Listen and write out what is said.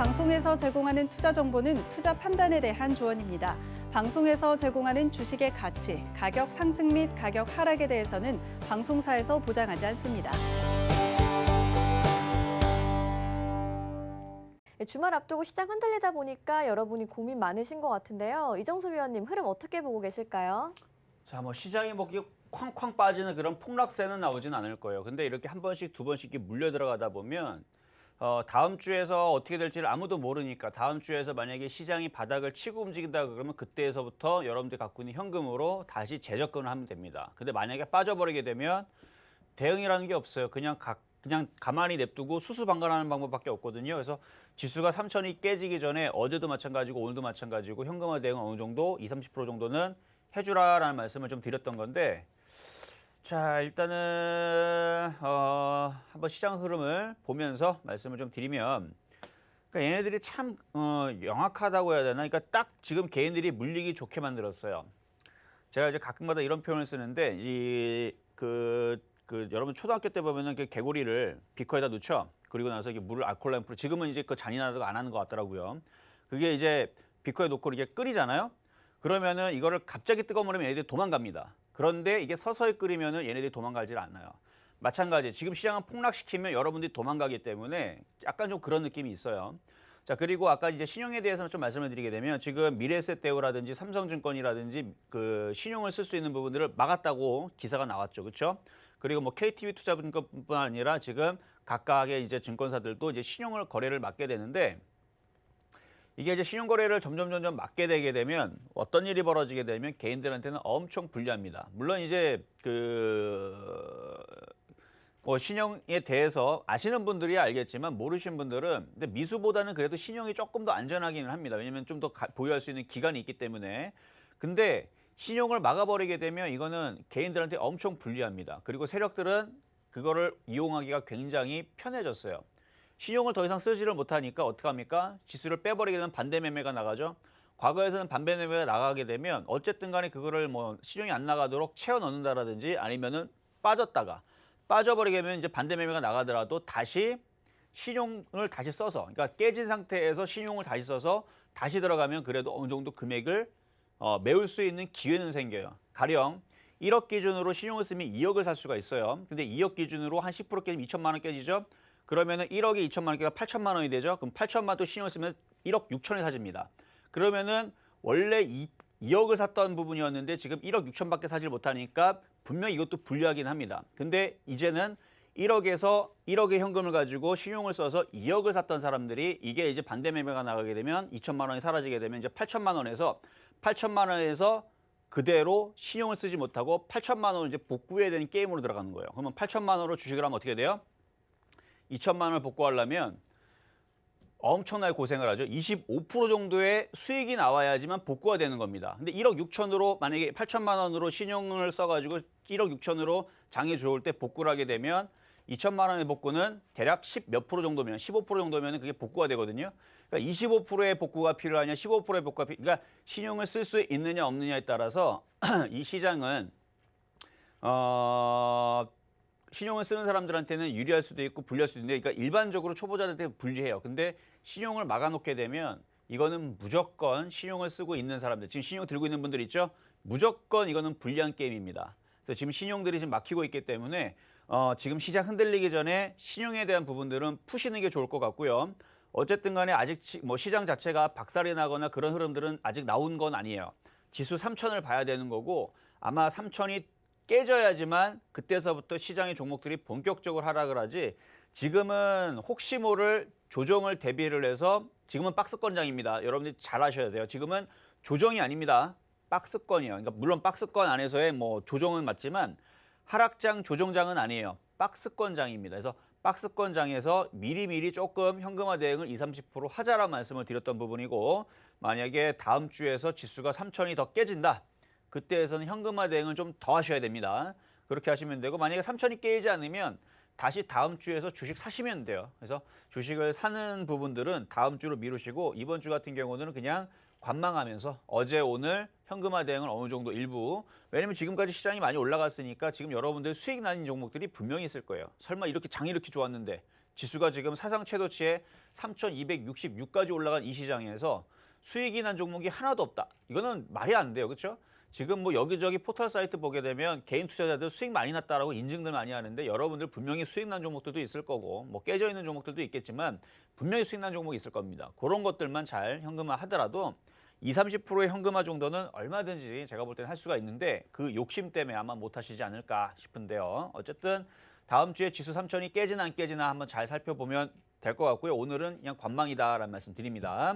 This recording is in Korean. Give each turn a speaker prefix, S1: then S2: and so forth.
S1: 방송에서 제공하는 투자 정보는 투자 판단에 대한 조언입니다. 방송에서 제공하는 주식의 가치, 가격 상승 및 가격 하락에 대해서는 방송사에서 보장하지 않습니다.
S2: 주말 앞두고 시장 흔들리다 보니까 여러분이 고민 많으신 것 같은데요. 이정수 위원님, 흐름 어떻게 보고 계실까요?
S3: 자, 시장이 이게 쾅쾅 빠지는 그런 폭락세는 나오진 않을 거예요. 근데 이렇게 한 번씩 두 번씩 이렇게 물려 들어가다 보면 다음 주에서 어떻게 될지를 아무도 모르니까 다음 주에서 만약에 시장이 바닥을 치고 움직인다 그러면 그때에서부터 여러분들이 갖고 있는 현금으로 다시 재접근을 하면 됩니다. 근데 만약에 빠져버리게 되면 대응이라는 게 없어요. 그냥 가만히 냅두고 수수방관하는 방법밖에 없거든요. 그래서 지수가 3천이 깨지기 전에 어제도 마찬가지고 오늘도 마찬가지고 현금화 대응은 어느 정도 20-30% 정도는 해주라라는 말씀을 좀 드렸던 건데, 자, 일단은 한번 시장 흐름을 보면서 말씀을 좀 드리면, 그러니까 얘네들이 참 영악하다고 해야 되나? 그러니까 딱 지금 개인들이 물리기 좋게 만들었어요. 제가 이제 가끔가다 이런 표현을 쓰는데 여러분 초등학교 때 보면은 그 개구리를 비커에다 넣죠. 그리고 나서 이게 물을 알콜라인프로, 지금은 이제 그 잔인하다고 안 하는 것 같더라고요. 그게 이제 비커에 놓고 이렇게 끓이잖아요. 그러면은 이거를 갑자기 뜨거우면 얘네들이 도망갑니다. 그런데 이게 서서히 끓이면은 얘네들이 도망가질 않아요. 마찬가지, 지금 시장을 폭락시키면 여러분들이 도망가기 때문에 약간 좀 그런 느낌이 있어요. 자, 그리고 아까 이제 신용에 대해서 좀 말씀을 드리게 되면 지금 미래에셋대우라든지 삼성증권이라든지 그 신용을 쓸 수 있는 부분들을 막았다고 기사가 나왔죠. 그렇죠? 그리고 KTB투자증권뿐만 아니라 지금 각각의 이제 증권사들도 이제 신용을 거래를 막게 되는데, 이게 이제 신용 거래를 점점 막게 되게 되면 어떤 일이 벌어지게 되면 개인들한테는 엄청 불리합니다. 물론 이제 신용에 대해서 아시는 분들이 알겠지만 모르시는 분들은 근데 미수보다는 그래도 신용이 조금 더 안전하기는 합니다. 왜냐하면 좀 더 보유할 수 있는 기간이 있기 때문에. 근데 신용을 막아버리게 되면 이거는 개인들한테 엄청 불리합니다. 그리고 세력들은 그거를 이용하기가 굉장히 편해졌어요. 신용을 더 이상 쓰지를 못하니까 어떡합니까? 지수를 빼버리게 되면 반대 매매가 나가죠. 과거에서는 반대 매매가 나가게 되면 어쨌든 간에 그거를 신용이 안 나가도록 채워 넣는다라든지 아니면은 빠져버리게 되면 이제 반대 매매가 나가더라도 다시 신용을 다시 써서, 그러니까 깨진 상태에서 신용을 다시 써서 다시 들어가면 그래도 어느 정도 금액을 메울 수 있는 기회는 생겨요. 가령 1억 기준으로 신용을 쓰면 2억을 살 수가 있어요. 근데 2억 기준으로 한 10% 깨지면 2천만 원 깨지죠. 그러면은 1억에 2천만 원 깨가 8천만 원이 되죠. 그럼 8천만 원도 신용을 쓰면 1억 6천에 사집니다. 그러면은 원래 2억을 샀던 부분이었는데 지금 1억 6천밖에 사질 못하니까 분명히 이것도 불리하긴 합니다. 근데 이제는 1억에서 1억의 현금을 가지고 신용을 써서 2억을 샀던 사람들이 이게 이제 반대 매매가 나가게 되면 2천만 원이 사라지게 되면 이제 8천만 원에서 그대로 신용을 쓰지 못하고 8천만 원을 이제 복구해야 되는 게임으로 들어가는 거예요. 그러면 8천만 원으로 주식을 하면 어떻게 돼요? 2천만 원을 복구하려면 엄청나게 고생을 하죠. 25% 정도의 수익이 나와야지만 복구가 되는 겁니다. 근데 1억 6천으로 만약에 8천만 원으로 신용을 써가지고 1억 6천으로 장이 들어올 때 복구를 하게 되면 2천만 원의 복구는 대략 10 몇 프로 정도면 15% 정도면 그게 복구가 되거든요. 그러니까 25%의 복구가 필요하냐 15%의 복구가 그러니까 신용을 쓸 수 있느냐 없느냐에 따라서 이 시장은 신용을 쓰는 사람들한테는 유리할 수도 있고 불리할 수도 있는데, 그러니까 일반적으로 초보자들한테 불리해요. 근데 신용을 막아놓게 되면 이거는 무조건 신용을 쓰고 있는 사람들, 지금 신용 들고 있는 분들 있죠? 무조건 이거는 불리한 게임입니다. 그래서 지금 신용들이 지금 막히고 있기 때문에 지금 시장 흔들리기 전에 신용에 대한 부분들은 푸시는 게 좋을 것 같고요. 어쨌든 간에 아직 시장 자체가 박살이 나거나 그런 흐름들은 아직 나온 건 아니에요. 지수 3천을 봐야 되는 거고 아마 3천이 깨져야지만 그때서부터 시장의 종목들이 본격적으로 하락을 하지, 지금은 혹시 모를 조정을 대비를 해서 지금은 박스권장입니다. 여러분들이 잘 아셔야 돼요. 지금은 조정이 아닙니다. 박스권이에요. 그러니까 물론 박스권 안에서의 조정은 맞지만 하락장 조정장은 아니에요. 박스권장입니다. 그래서 박스권장에서 미리미리 조금 현금화 대응을 20-30% 하자라는 말씀을 드렸던 부분이고, 만약에 다음 주에서 지수가 3천이 더 깨진다. 그때에서는 현금화 대응을 좀 더 하셔야 됩니다. 그렇게 하시면 되고, 만약에 3천이 깨지지 않으면 다시 다음 주에서 주식 사시면 돼요. 그래서 주식을 사는 부분들은 다음 주로 미루시고 이번 주 같은 경우는 그냥 관망하면서 어제 오늘 현금화 대응을 어느 정도 일부, 왜냐면 지금까지 시장이 많이 올라갔으니까 지금 여러분들 수익 나는 종목들이 분명히 있을 거예요. 설마 이렇게 장이 이렇게 좋았는데 지수가 지금 사상 최고치에 3,266까지 올라간 이 시장에서 수익이 난 종목이 하나도 없다. 이거는 말이 안 돼요. 그렇죠? 지금 뭐 여기저기 포털 사이트 보게 되면 개인 투자자들 수익 많이 났다라고 인증들 많이 하는데 여러분들 분명히 수익 난 종목들도 있을 거고 뭐 깨져 있는 종목들도 있겠지만 분명히 수익 난 종목이 있을 겁니다. 그런 것들만 잘 현금화 하더라도 20-30%의 현금화 정도는 얼마든지 제가 볼 때는 할 수가 있는데 그 욕심 때문에 아마 못 하시지 않을까 싶은데요. 어쨌든 다음 주에 지수 3,000이 깨지나 안 깨지나 한번 잘 살펴보면 될 것 같고요. 오늘은 그냥 관망이다라는 말씀 드립니다.